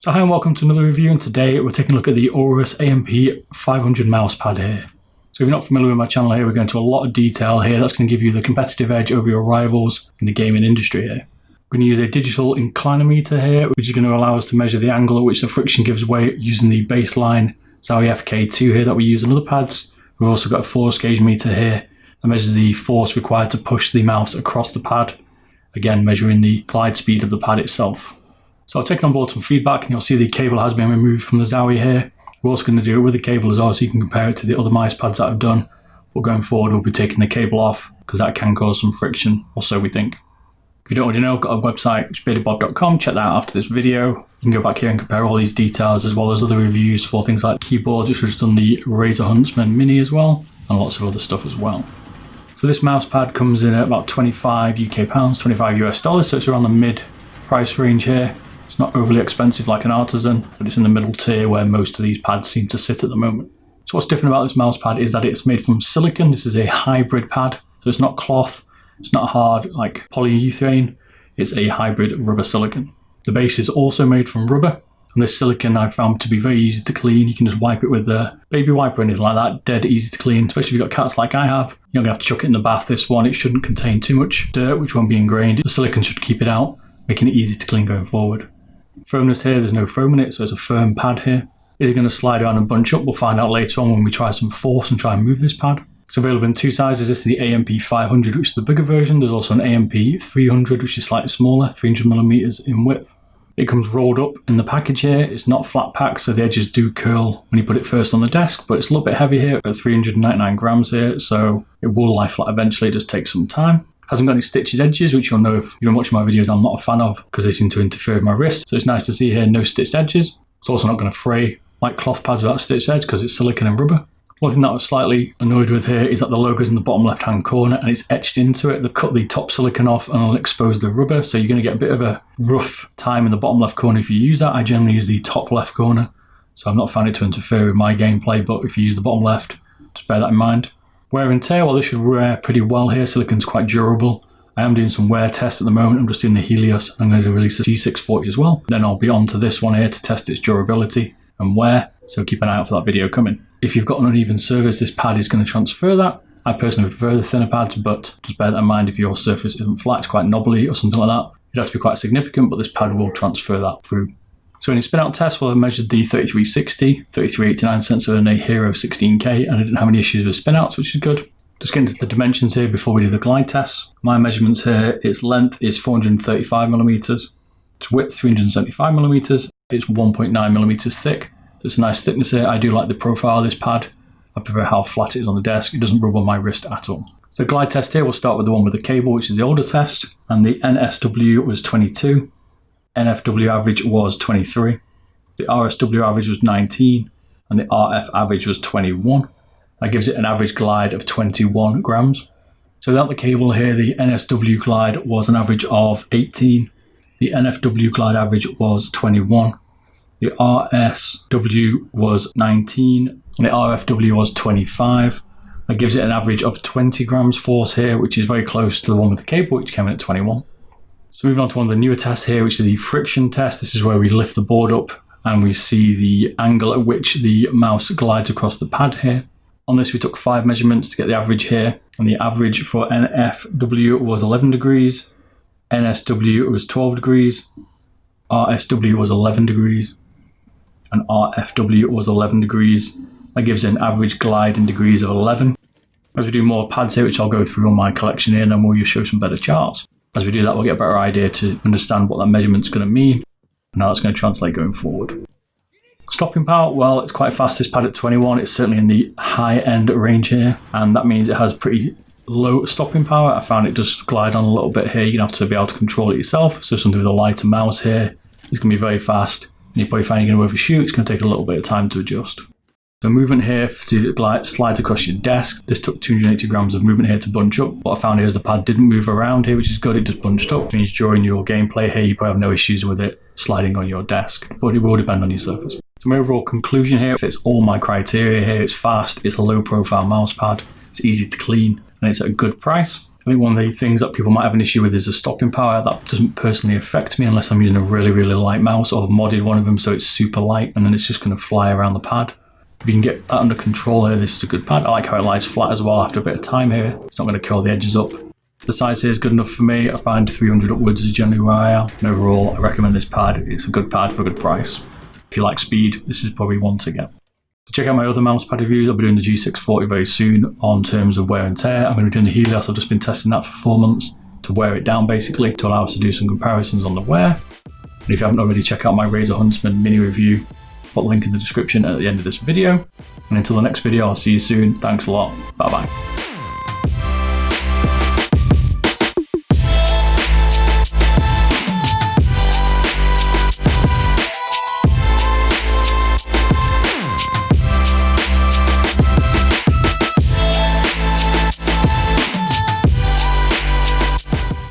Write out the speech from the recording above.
So hi and welcome to another review, and today we're taking a look at the Aorus Amp500 mousepad here. So if you're not familiar with my channel here, we're going into a lot of detail here that's going to give you the competitive edge over your rivals in the gaming industry here. We're going to use a digital inclinometer here, which is going to allow us to measure the angle at which the friction gives way using the baseline Zowie FK2 here that we use on other pads. We've also got a force gauge meter here that measures the force required to push the mouse across the pad, again measuring the glide speed of the pad itself. So I've taken on board some feedback, and you'll see the cable has been removed from the Zowie here. We're also going to do it with the cable as well, so you can compare it to the other mice pads that I've done. But going forward, we'll be taking the cable off because that can cause some friction, or so we think. If you don't already know, I've got a website, which is beardedbob.com. Check that out after this video. You can go back here and compare all these details, as well as other reviews for things like keyboards, which we've done the Razer Huntsman Mini as well, and lots of other stuff as well. So this mouse pad comes in at about 25 UK pounds, 25 US dollars, so it's around the mid price range here. It's not overly expensive like an Artisan, but it's in the middle tier where most of these pads seem to sit at the moment. So what's different about this mouse pad is that it's made from silicon. This is a hybrid pad, so it's not cloth, it's not hard like polyurethane, it's a hybrid rubber silicon. The base is also made from rubber, and this silicon I've found to be very easy to clean. You can just wipe it with a baby wipe or anything like that, dead easy to clean, especially if you've got cats like I have. You're not going to have to chuck it in the bath. This one, it shouldn't contain too much dirt, which won't be ingrained. The silicon should keep it out, making it easy to clean going forward. Firmness here, there's no foam in it, so it's a firm pad here. Is it going to slide around and bunch up? We'll find out later on when we try some force and try and move this pad. It's available in two sizes. This is the Amp500, which is the bigger version. There's also an Amp300, which is slightly smaller, 300mm in width. It comes rolled up in the package here. It's not flat packed, so the edges do curl when you put it first on the desk, but it's a little bit heavy here at 399 grams here, so it will lie flat eventually. It just takes some time. Hasn't got any stitches edges, which you'll know if you've been watching my videos I'm not a fan of, because they seem to interfere with my wrist. So it's nice to see here no stitched edges. It's also not going to fray like cloth pads without a stitched edge because it's silicon and rubber. One thing that I was slightly annoyed with here is that the logo is in the bottom left hand corner and it's etched into it. They've cut the top silicon off and will expose the rubber, so you're going to get a bit of a rough time in the bottom left corner if you use that. I generally use the top left corner, so I've not found it to interfere with my gameplay, but if you use the bottom left, just bear that in mind. Wear and tear, well, this should wear pretty well here. Silicon's quite durable. I am doing some wear tests at the moment. I'm just doing the Helios. I'm going to release the G640 as well. Then I'll be on to this one here to test its durability and wear, so keep an eye out for that video coming. If you've got an uneven surface, this pad is going to transfer that. I personally prefer the thinner pads, but just bear that in mind if your surface isn't flat, it's quite knobbly or something like that. It has to be quite significant, but this pad will transfer that through. So in a spin out test, well, I measured the 3360, 3389 sensor and a Hero 16K, and I didn't have any issues with spin outs, which is good. Just getting into the dimensions here before we do the glide test. My measurements here, its length is 435mm, its width 375mm, it's 1.9mm thick. So it's a nice thickness here. I do like the profile of this pad. I prefer how flat it is on the desk. It doesn't rub on my wrist at all. So glide test here, we'll start with the one with the cable, which is the older test, and the NSW was 22, NFW average was 23, the RSW average was 19, and the RF average was 21. That gives it an average glide of 21 grams. So without the cable here, the NSW glide was an average of 18. The NFW glide average was 21. The RSW was 19. And the RFW was 25. That gives it an average of 20 grams force here, which is very close to the one with the cable, which came in at 21. So moving on to one of the newer tests here, which is the friction test. This is where we lift the board up and we see the angle at which the mouse glides across the pad here. On this, we took 5 measurements to get the average here, and the average for NFW was 11 degrees, NSW was 12 degrees, RSW was 11 degrees, and RFW was 11 degrees. That gives it an average glide in degrees of 11. As we do more pads here, which I'll go through on my collection here, and then we'll show some better charts. As we do that, we'll get a better idea to understand what that measurement's going to mean, and how it's going to translate going forward. Stopping power, well, it's quite fast, this pad at 21. It's certainly in the high end range here, and that means it has pretty low stopping power. I found it does glide on a little bit here. You're going to have to be able to control it yourself. So something with a lighter mouse here is going to be very fast, and you probably find you're going to overshoot. It's going to take a little bit of time to adjust. So movement here to glide slides across your desk. This took 280 grams of movement here to bunch up. What I found here is the pad didn't move around here, which is good. It just bunched up. It means during your gameplay here, you probably have no issues with it sliding on your desk, but it will depend on your surface. So my overall conclusion here, fits all my criteria here. It's fast, it's a low profile mouse pad, it's easy to clean, and it's at a good price. I think one of the things that people might have an issue with is the stopping power. That doesn't personally affect me unless I'm using a really, really light mouse, or I've modded one of them so it's super light and then it's just going to fly around the pad. If you can get that under control here, this is a good pad. I like how it lies flat as well after a bit of time here. It's not going to curl the edges up. The size here is good enough for me. I find 300 upwards is generally where I am. And overall, I recommend this pad. It's a good pad for a good price. If you like speed, this is probably one to get. So check out my other mousepad reviews. I'll be doing the G640 very soon on terms of wear and tear. I'm going to be doing the Helios. I've just been testing that for 4 months to wear it down basically, to allow us to do some comparisons on the wear. And if you haven't already, check out my Razer Huntsman mini review. Put a link in the description at the end of this video. And until the next video, I'll see you soon. Thanks a lot. Bye bye.